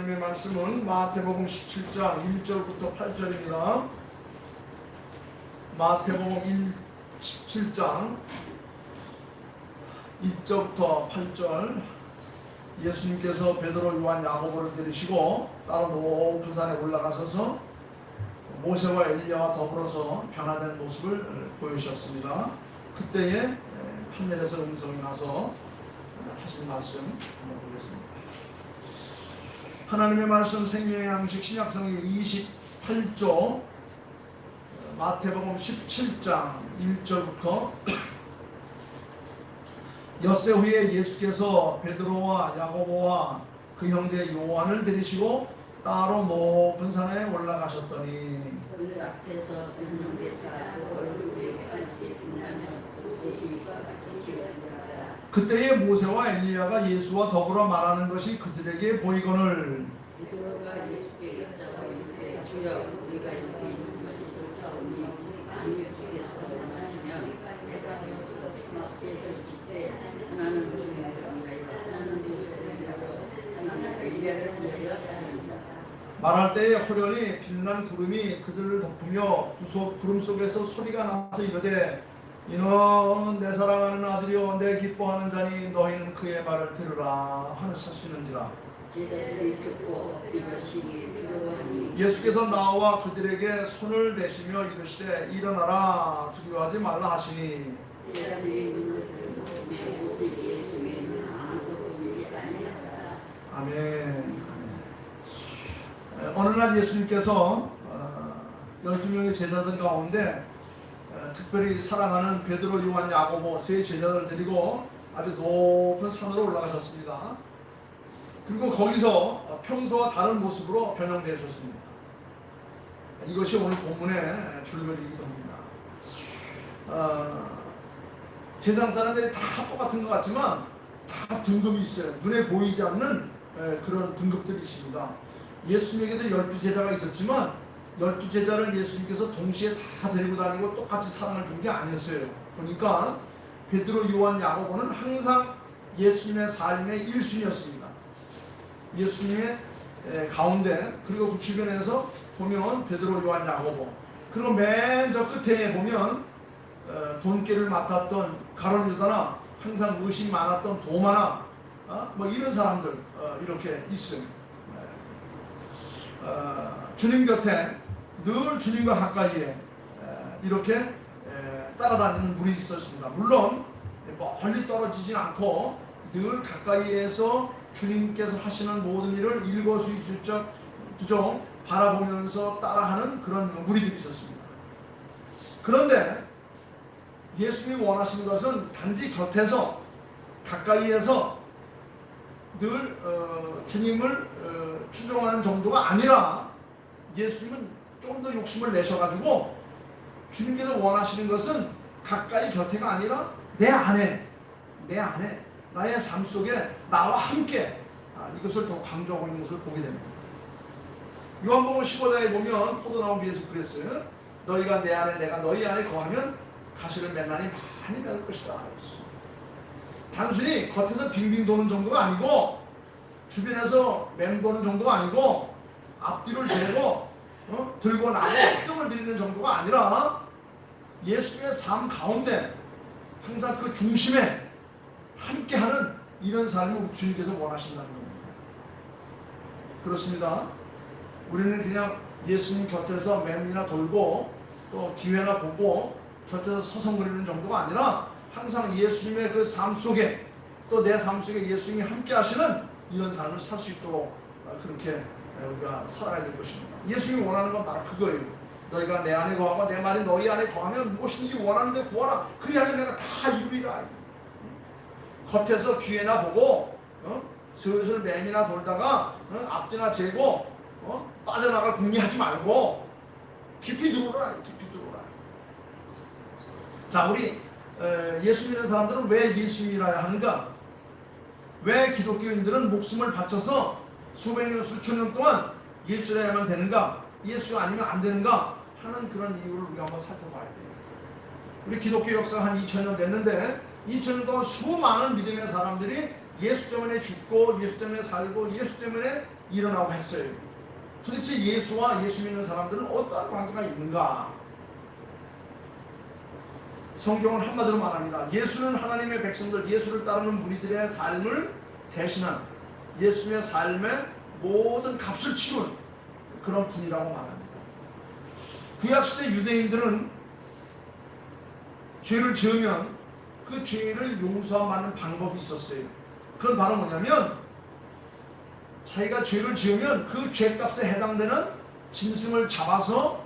하나님의 말씀은 마태복음 17장 1절부터 8절입니다. 마태복음 17장 1절부터 8절. 예수님께서 베드로, 요한, 야고보를 데리시고 따로 높은 산에 올라가셔서 모세와 엘리야와 더불어서 변화된 모습을 보여주셨습니다. 그때에 하늘에서 음성이 나서 하신 말씀 한번 보겠습니다. 하나님의 말씀 생명의 양식 신약성경 28조 마태복음 17장 1절부터 엿새 후에 예수께서 베드로와 야고보와 그 형제 요한을 데리시고 따로 높은 산에 올라가셨더니 그 앞에서 분명대사 그 얼굴에 반씩 빛나며 예수님과 같이 지어지더라. 그때에 모세와 엘리야가 예수와 더불어 말하는 것이 그들에게 보이거늘 베드로가 예수께 여자가 이르되 주여 우리가 여기 있는 것이 좋사오니 만일 주께서 원하시면 내가 여기서 막셋을 짓되 하나는 주님을 위하여 하나는 모세를 위하여 하나는 엘리야를 위하여 하리이다. 말할 때에 호련히 빛난 구름이 그들을 덮으며 구름 속에서 소리가 나서 이르되 이는 내 사랑하는 아들이요 내 기뻐하는 자니 너희는 그의 말을 들으라 하시는지라. 제자들이 듣고 이것이 두려워하니 예수께서 나와 그들에게 손을 대시며 이르시되 일어나라 두려워하지 말라 하시니 제자들이 눈을 들고 내 오직 예수 외에는 아무도 보이지 아니하더라. 아멘. 어느 날 예수님께서 12명의 제자들 가운데 특별히 사랑하는 베드로, 요한, 야고보 세 제자들 데리고 아주 높은 산으로 올라가셨습니다. 그리고 거기서 평소와 다른 모습으로 변형되셨습니다. 이것이 오늘 본문의 줄거리이기도 합니다. 세상 사람들이 다 똑같은 것 같지만 다 등급이 있어요. 눈에 보이지 않는 그런 등급들이 있습니다. 예수님에게도 12제자가 있었지만 12제자를 예수님께서 동시에 다 데리고 다니고 똑같이 사랑을 준 게 아니었어요. 그러니까 베드로, 요한, 야고보는 항상 예수님의 삶의 1순위였습니다. 예수님의 가운데, 그리고 그 주변에서 보면 베드로, 요한, 야고보, 그리고 맨 저 끝에 보면 돈깨를 맡았던 가룟 유다나 항상 의심이 많았던 도마나 뭐 이런 사람들 이렇게 있어요. 주님 곁에 늘 주님과 가까이에 이렇게 따라다니는 무리가 있었습니다. 물론 멀리 떨어지진 않고 늘 가까이에서 주님께서 하시는 모든 일을 일거수일투족 바라보면서 따라하는 그런 무리들이 있었습니다. 그런데 예수님이 원하시는 것은 단지 곁에서 가까이에서 늘 주님을 추종하는 정도가 아니라 예수님은 좀 더 욕심을 내셔가지고 주님께서 원하시는 것은 가까이 곁에가 아니라 내 안에 나의 삶 속에 나와 함께 이것을 더 강조하고 있는 것을 보게 됩니다. 요한복음 15장에 보면 포도나무 위에서 그랬어요. 너희가 내 안에 내가 너희 안에 거하면 가시를 맺나니 많이 맺을 것이다. 단순히 겉에서 빙빙 도는 정도가 아니고 주변에서 맴도는 정도가 아니고 앞뒤를 재고 들고 나고 휘동을 드리는 정도가 아니라 예수님의 삶 가운데 항상 그 중심에 함께하는 이런 삶을 주님께서 원하신다는 겁니다. 그렇습니다. 우리는 그냥 예수님 곁에서 맴이나 돌고 또 기회나 보고 곁에서 서성거리는 정도가 아니라 항상 예수님의 그 삶 속에 또 내 삶 속에 예수님이 함께 하시는 이런 삶을 살 수 있도록 그렇게 우리가 살아야 될 것입니다. 예수님이 원하는 건 바로 그거예요. 너희가 내 안에 거하고 내 말이 너희 안에 거하면 무엇이든지 원하는 데 구하라. 그리하면 내가 다 이루리라. 겉에서 기회나 보고 슬슬 맴이나 돌다가 앞뒤나 재고 빠져나갈 궁리하지 말고 깊이 들어오라. 자, 우리 예수 믿는 사람들은 왜 예수 믿어야 하는가? 왜 기독교인들은 목숨을 바쳐서 수백 년, 수천 년 동안 예수여야만 되는가? 예수 아니면 안 되는가? 하는 그런 이유를 우리가 한번 살펴봐야 돼요. 우리 기독교 역사가 한 2000년 됐는데 2000년 동안 수많은 믿음의 사람들이 예수 때문에 죽고 예수 때문에 살고 예수 때문에 일어나고 했어요. 도대체 예수와 예수 믿는 사람들은 어떠한 관계가 있는가? 성경은 한마디로 말합니다. 예수는 하나님의 백성들, 예수를 따르는 무리들의 삶을 대신한 예수의 삶의 모든 값을 치룬 그런 분이라고 말합니다. 구약시대 유대인들은 죄를 지으면 그 죄를 용서받는 방법이 있었어요. 그건 바로 뭐냐면 자기가 죄를 지으면 그 죄값에 해당되는 짐승을 잡아서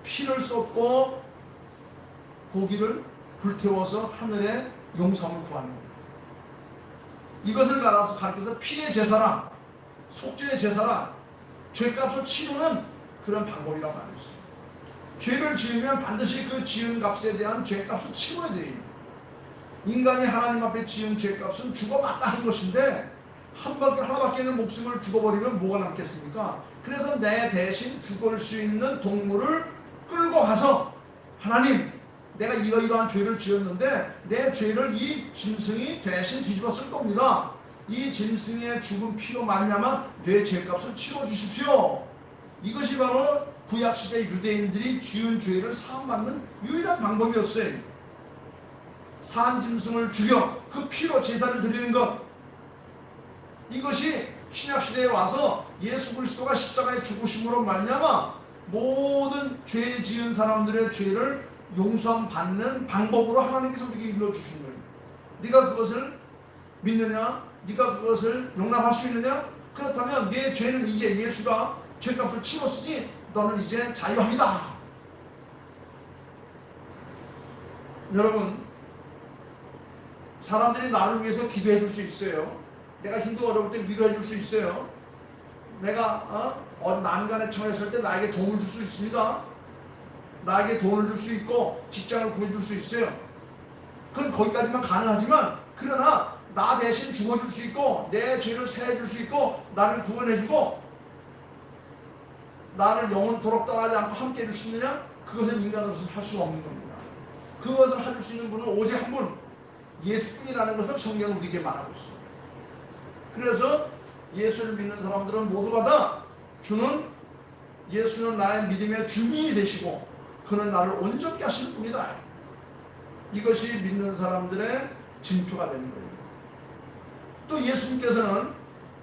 피를 쏟고 고기를 불태워서 하늘에 용서함을 구하는 거예요. 이것을 가르쳐서 피의 제사라, 속죄의 제사라, 죄값을 치르는 그런 방법이라고 말했어요. 죄를 지으면 반드시 그 지은 값에 대한 죄값을 치러야 돼요. 인간이 하나님 앞에 지은 죄값은 죽어 마땅한 것인데 하나밖에 없는 목숨을 죽어버리면 뭐가 남겠습니까? 그래서 내 대신 죽을 수 있는 동물을 끌고 가서 하나님, 내가 이러이러한 죄를 지었는데 내 죄를 이 짐승이 대신 뒤집어 쓸 겁니다. 이 짐승의 죽은 피로 말미암아 내 죄값을 치러 주십시오. 이것이 바로 구약시대 유대인들이 지은 죄를 사함받는 유일한 방법이었어요. 산 짐승을 죽여 그 피로 제사를 드리는 것, 이것이 신약시대에 와서 예수 그리스도가 십자가에 죽으심으로 말미암아 모든 죄 지은 사람들의 죄를 용서함 받는 방법으로 하나님께서 우리에게 일러주신 거예요. 네가 그것을 믿느냐? 네가 그것을 용납할 수 있느냐? 그렇다면 내 죄는 이제 예수가 죄값을 치렀으니 너는 이제 자유합니다. 여러분, 사람들이 나를 위해서 기도해 줄 수 있어요. 내가 힘들고 어려울 때 위로해 줄 수 있어요. 내가 난간에 처했을 때 나에게 도움을 줄 수 있습니다. 나에게 돈을 줄 수 있고 직장을 구해줄 수 있어요. 그건 거기까지만 가능하지만, 그러나 나 대신 죽어줄 수 있고 내 죄를 사해줄 수 있고 나를 구원해주고 나를 영원토록 떠나지 않고 함께 해줄 수 있느냐? 그것은 인간으로서는 할 수가 없는 겁니다. 그것을 해줄 수 있는 분은 오직 한 분, 예수뿐이라는 것을 성경은 우리에게 말하고 있습니다. 그래서 예수를 믿는 사람들은 모두가 다 주는 예수는 나의 믿음의 주인이 되시고 그는 나를 온전케 하실 분이다. 이것이 믿는 사람들의 증표가 되는 거예요. 또 예수님께서는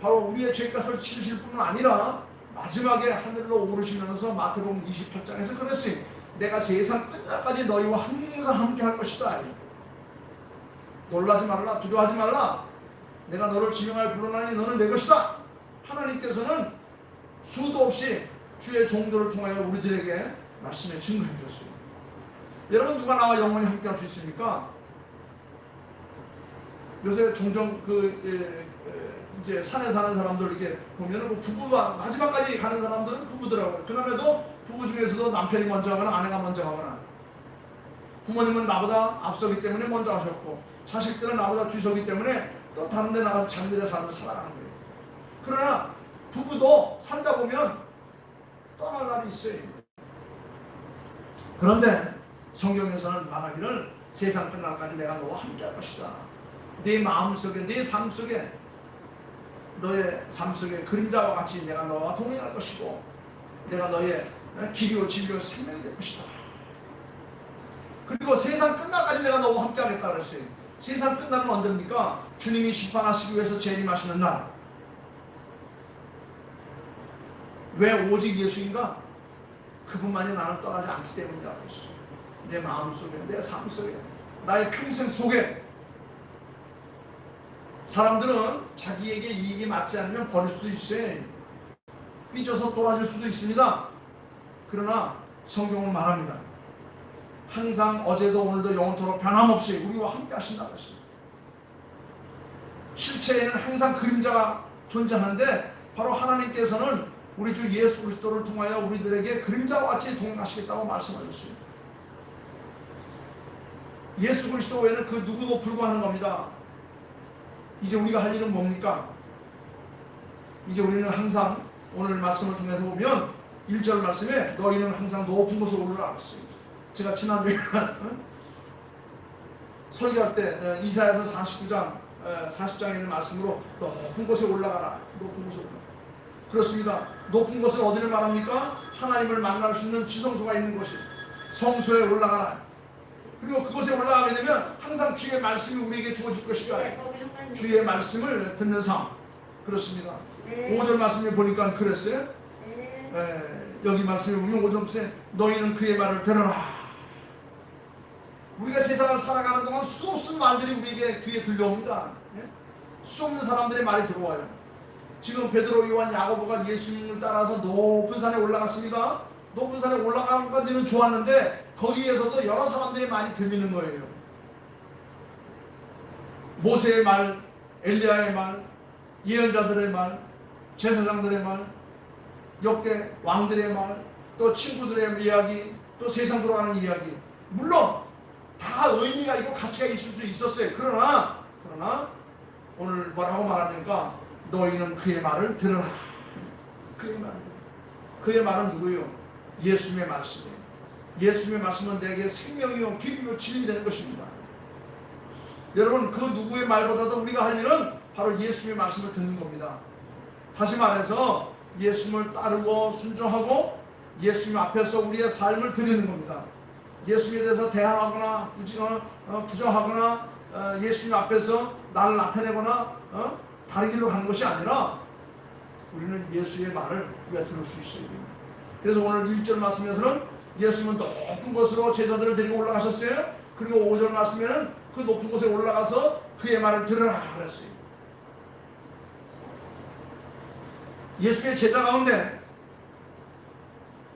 바로 우리의 죄값을 치르실 뿐만 아니라 마지막에 하늘로 오르시면서 마태복음 28장에서 그랬어요. 내가 세상 끝날까지 너희와 항상 함께 할 것이다. 놀라지 말라, 두려워하지 말라. 내가 너를 지명하여 불러나니 너는 내 것이다. 하나님께서는 수도 없이 주의 종들을 통하여 우리들에게 말씀에 증거해 주셨어요. 여러분, 누가 나와 영원히 함께 할 수 있습니까? 요새 종종 이제 산에 사는 사람들 이렇게 보면은 뭐 부부가 마지막까지 가는 사람들은 부부더라고요. 그럼에도 부부 중에서도 남편이 먼저 하거나 아내가 먼저 하거나, 부모님은 나보다 앞서기 때문에 먼저 하셨고 자식들은 나보다 뒤서기 때문에 또 다른 데 나가서 자기들의 삶을 살아가는 거예요. 그러나 부부도 살다 보면 떠날 날이 있어요. 그런데 성경에서는 말하기를 세상 끝날까지 내가 너와 함께 할 것이다. 네 마음속에, 네 삶 속에, 너의 삶 속에 그림자와 같이 내가 너와 동행할 것이고 내가 너의 길이요 진리요 생명이 될 것이다. 그리고 세상 끝날까지 내가 너와 함께 하겠다 그랬어요. 세상 끝나는 언제입니까? 주님이 심판하시기 위해서 재림하시는 날. 왜 오직 예수인가? 그분만이 나를 떠나지 않기 때문이라고 했어요. 내 마음속에, 내 삶 속에, 나의 평생 속에. 사람들은 자기에게 이익이 맞지 않으면 버릴 수도 있어요. 삐져서 돌아질 수도 있습니다. 그러나 성경은 말합니다. 항상 어제도 오늘도 영원토록 변함없이 우리와 함께 하신다고 했어요. 실체에는 항상 그림자가 존재하는데 바로 하나님께서는 우리 주 예수 그리스도를 통하여 우리들에게 그림자와 같이 동행하시겠다고 말씀하셨어요. 예수 그리스도 외에는 그 누구도 불구하는 겁니다. 이제 우리가 할 일은 뭡니까? 이제 우리는 항상 오늘 말씀을 통해서 보면 1절 말씀에 너희는 항상 높은 곳에 오르라 했어요. 제가 지난주에 설교할 때 이사야서 40장에 있는 말씀으로 높은 곳에 올라가라. 높은 곳에 올라가라. 그렇습니다. 높은 곳은 어디를 말합니까? 하나님을 만날 수 있는 지성소가 있는 곳이 성소에 올라가라. 그리고 그곳에 올라가게 되면 항상 주의 말씀이 우리에게 주어질 것이다. 주의 말씀을 듣는 삶. 그렇습니다. 5절 말씀을 보니까 그랬어요. 여기 말씀을 보면 5절에 너희는 그의 말을 들어라. 우리가 세상을 살아가는 동안 수없은 말들이 우리에게 귀에 들려옵니다. 수없는 사람들의 말이 들어와요. 지금 베드로, 요한, 야고보가 예수님을 따라서 높은 산에 올라갔습니다. 높은 산에 올라가는 까지는 좋았는데 거기에서도 여러 사람들의 말이 들리는 거예요. 모세의 말, 엘리야의 말, 예언자들의 말, 제사장들의 말, 역대 왕들의 말, 또 친구들의 이야기, 또 세상 돌아가는 이야기. 물론 다 의미가 있고 가치가 있을 수 있었어요. 그러나 오늘 뭐라고 말하니까 너희는 그의 말을 들으라. 그의 말을 들으라. 그의 말은 누구예요? 예수님의 말씀이에요. 예수님의 말씀은 내게 생명이요 길이요 진리 되는 것입니다. 여러분, 그 누구의 말보다도 우리가 할 일은 바로 예수님의 말씀을 듣는 겁니다. 다시 말해서 예수님을 따르고 순종하고 예수님 앞에서 우리의 삶을 드리는 겁니다. 예수님에 대해서 대항하거나 부정하거나 예수님 앞에서 나를 나타내거나 다른 길로 가는 것이 아니라 우리는 예수의 말을 우리가 들을 수 있어야 됩니다. 그래서 오늘 1절 말씀에서는 예수님은 높은 곳으로 제자들을 데리고 올라가셨어요. 그리고 5절 말씀에는 그 높은 곳에 올라가서 그의 말을 들으라 그랬어요. 예수의 제자 가운데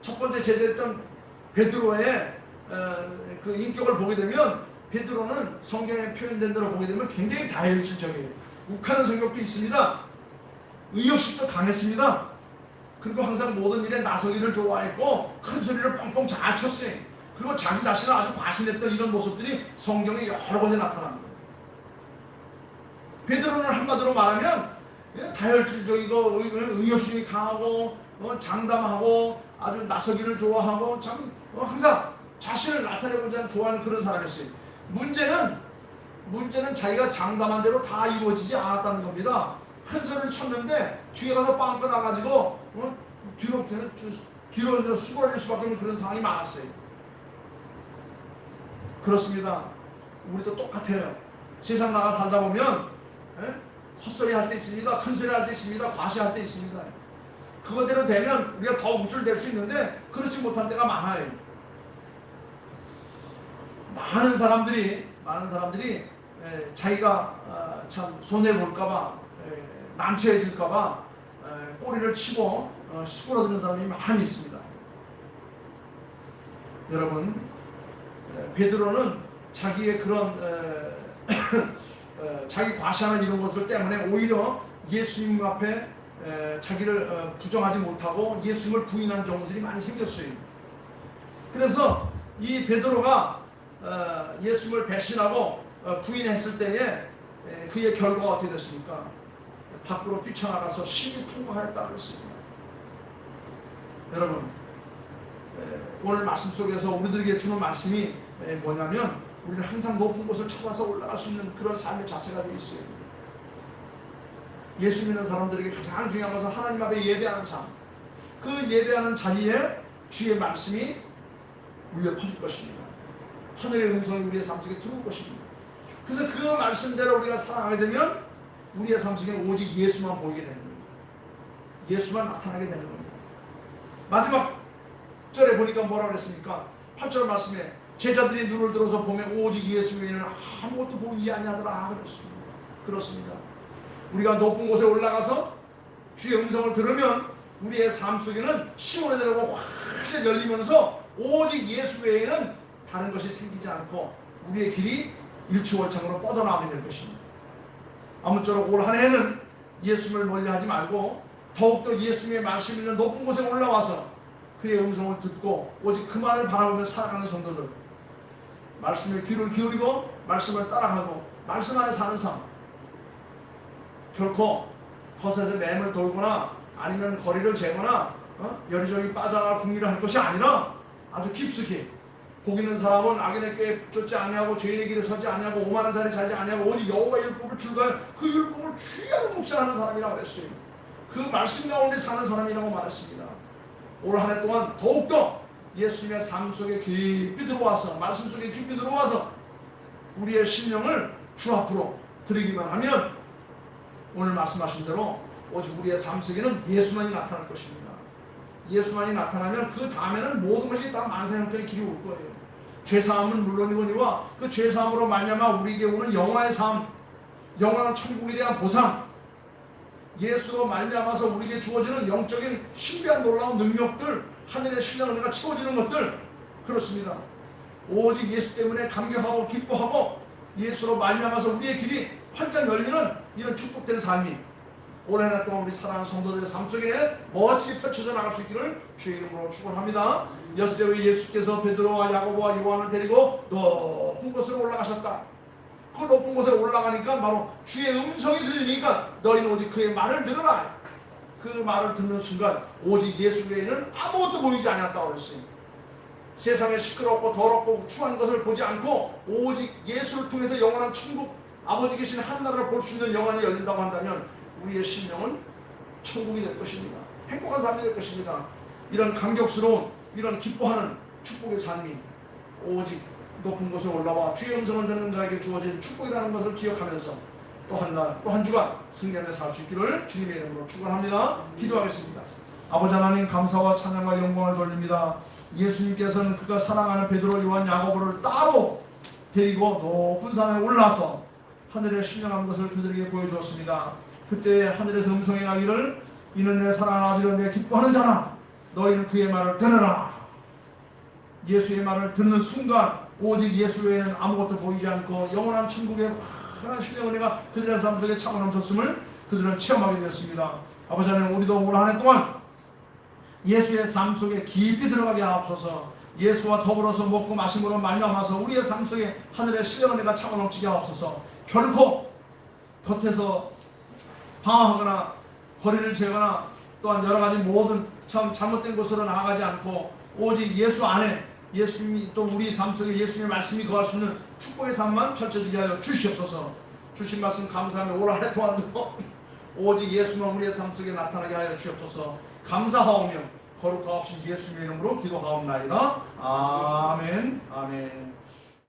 첫 번째 제자였던 베드로의 그 인격을 보게 되면 베드로는 성경에 표현된 대로 보게 되면 굉장히 다혈질적이에요. 욱하는 성격도 있습니다. 의욕심도 강했습니다. 그리고 항상 모든 일에 나서기를 좋아했고 큰 소리를 뻥뻥 잘 쳤어요. 그리고 자기 자신을 아주 과신했던 이런 모습들이 성경에 여러 번에 나타납니다. 베드로는 한마디로 말하면 다혈질적이고 의욕심이 강하고 장담하고 아주 나서기를 좋아하고 참 항상 자신을 나타내고자 좋아하는 그런 사람이었어요. 문제는 자기가 장담한 대로 다 이루어지지 않았다는 겁니다. 큰 소리를 쳤는데 뒤에 가서 빵꾸 나가지고 뒤로 수그러질 수밖에 없는 그런 상황이 많았어요. 그렇습니다. 우리도 똑같아요. 세상 나가 살다 보면 헛소리 할 때 있습니다. 큰 소리 할 때 있습니다. 과시할 때 있습니다. 그거대로 되면 우리가 더 우쭐댈 수 있는데 그렇지 못한 때가 많아요. 많은 사람들이 자기가 참 손해볼까봐 난처해질까봐 꼬리를 치고 수그러드는 사람이 많이 있습니다. 여러분, 베드로는 자기의 그런 자기 과시하는 이런 것들 때문에 오히려 예수님 앞에 자기를 부정하지 못하고 예수님을 부인한 경우들이 많이 생겼어요. 그래서 이 베드로가 예수님을 배신하고 부인했을 때에 그의 결과가 어떻게 됐습니까? 밖으로 뛰쳐나가서 심히 통과하였다고 했습니다. 여러분, 오늘 말씀 속에서 우리들에게 주는 말씀이 뭐냐면 우리는 항상 높은 곳을 찾아서 올라갈 수 있는 그런 삶의 자세가 되어 있어요. 예수 믿는 사람들에게 가장 중요한 것은 하나님 앞에 예배하는 삶. 그 예배하는 자리에 주의 말씀이 울려 퍼질 것입니다. 하늘의 음성이 우리의 삶 속에 들어올 것입니다. 그래서 그 말씀대로 우리가 살아가게 되면 우리의 삶 속에는 오직 예수만 보이게 되는 겁니다. 예수만 나타나게 되는 겁니다. 마지막 절에 보니까 뭐라고 그랬습니까? 8절 말씀에 제자들이 눈을 들어서 보면 오직 예수 외에는 아무것도 보이지 아니하더라 그랬습니다. 그렇습니다. 우리가 높은 곳에 올라가서 주의 음성을 들으면 우리의 삶 속에는 시온의 대로가 확 열리면서 오직 예수 외에는 다른 것이 생기지 않고 우리의 길이 일치월장으로 뻗어나가게 될 것입니다. 아무쪼록 올 한 해는 예수님을 멀리하지 말고 더욱더 예수님의 말씀 있는 높은 곳에 올라와서 그의 음성을 듣고 오직 그 말을 바라보며 살아가는 성도들, 말씀에 귀를 기울이고 말씀을 따라가고 말씀 안에 사는 삶, 결코 겉에서 맴을 돌거나 아니면 거리를 재거나 여리저리 빠져나갈 궁리를 할 것이 아니라 아주 깊숙이 복 있는 사람은 악인의 꾀에 쫓지 아니하고 죄인의 길에 서지 아니하고 오만한 자리에 자지 아니하고 오직 여호와의 율법을 즐거워하여 그 율법을 주야로 묵상하는 사람이라고 그랬어요. 그 말씀 가운데 사는 사람이라고 말했습니다. 올 한 해 동안 더욱더 예수님의 삶 속에 깊이 들어와서 말씀 속에 깊이 들어와서 우리의 심령을 주 앞으로 드리기만 하면 오늘 말씀하신 대로 오직 우리의 삶 속에는 예수만이 나타날 것입니다. 예수만이 나타나면 그 다음에는 모든 것이 다 만사형통의 길이 올 거예요. 죄사함은 물론이거니와 그 죄사함으로 말미암아 우리에게 오는 영화의 삶, 영원한 천국에 대한 보상, 예수로 말미암아서 우리에게 주어지는 영적인 신비한 놀라운 능력들, 하늘의 신령 은혜가 채워지는 것들, 그렇습니다. 오직 예수 때문에 감격하고 기뻐하고 예수로 말미암아서 우리의 길이 활짝 열리는 이런 축복된 삶이 올 한 해 동안 우리 사랑하는 성도들의 삶 속에 멋지게 펼쳐져 나갈 수 있기를 주의 이름으로 축원합니다. 엿새의 예수께서 베드로와 야고보와 요한을 데리고 높은 곳으로 올라가셨다. 그 높은 곳에 올라가니까 바로 주의 음성이 들리니까 너희는 오직 그의 말을 들으라. 그 말을 듣는 순간 오직 예수 외에는 아무것도 보이지 않았다고 그랬어요. 세상에 시끄럽고 더럽고 추한 것을 보지 않고 오직 예수를 통해서 영원한 천국, 아버지 계신 하늘나라를 볼 수 있는 영안이 열린다고 한다면 우리의 심령은 천국이 될 것입니다. 행복한 삶이 될 것입니다. 이런 감격스러운, 이런 기뻐하는 축복의 삶이 오직 높은 곳에 올라와 주의 음성을 듣는 자에게 주어진 축복이라는 것을 기억하면서 또 한 날, 또 한 주간 승리하며 살 수 있기를 주님의 이름으로 축원합니다. 기도하겠습니다. 아버지 하나님, 감사와 찬양과 영광을 돌립니다. 예수님께서는 그가 사랑하는 베드로, 요한, 야고보를 따로 데리고 높은 산에 올라서 하늘의 신령한 것을 그들에게 보여주었습니다. 그때 하늘에서 음성이 나기를 이는 내 사랑하는 아들이여 내 기뻐하는 자라. 너희는 그의 말을 들으라. 예수의 말을 듣는 순간 오직 예수 외에는 아무것도 보이지 않고 영원한 천국의 환한 신령 은혜가 그들의 삶 속에 차고 넘쳤음을 그들은 체험하게 되었습니다. 아버지 하나님, 우리도 올 한 해 동안 예수의 삶 속에 깊이 들어가게 하옵소서. 예수와 더불어서 먹고 마심으로 말미암아서 우리의 삶 속에 하늘의 신령 은혜가 차고 넘치게 하옵소서. 결코 겉에서 방황하거나 거리를 재거나 또한 여러 가지 모든 참 잘못된 곳으로 나아가지 않고 오직 예수 안에 예수님이 또 우리 삶 속에 예수님의 말씀이 거할 수 있는 축복의 삶만 펼쳐지게 하여 주시옵소서. 주신 말씀 감사하며 올 한 해 동안도 오직 예수만 우리의 삶 속에 나타나게 하여 주옵소서. 감사하오며 거룩하옵신 예수님의 이름으로 기도하옵나이다. 아멘. 아멘.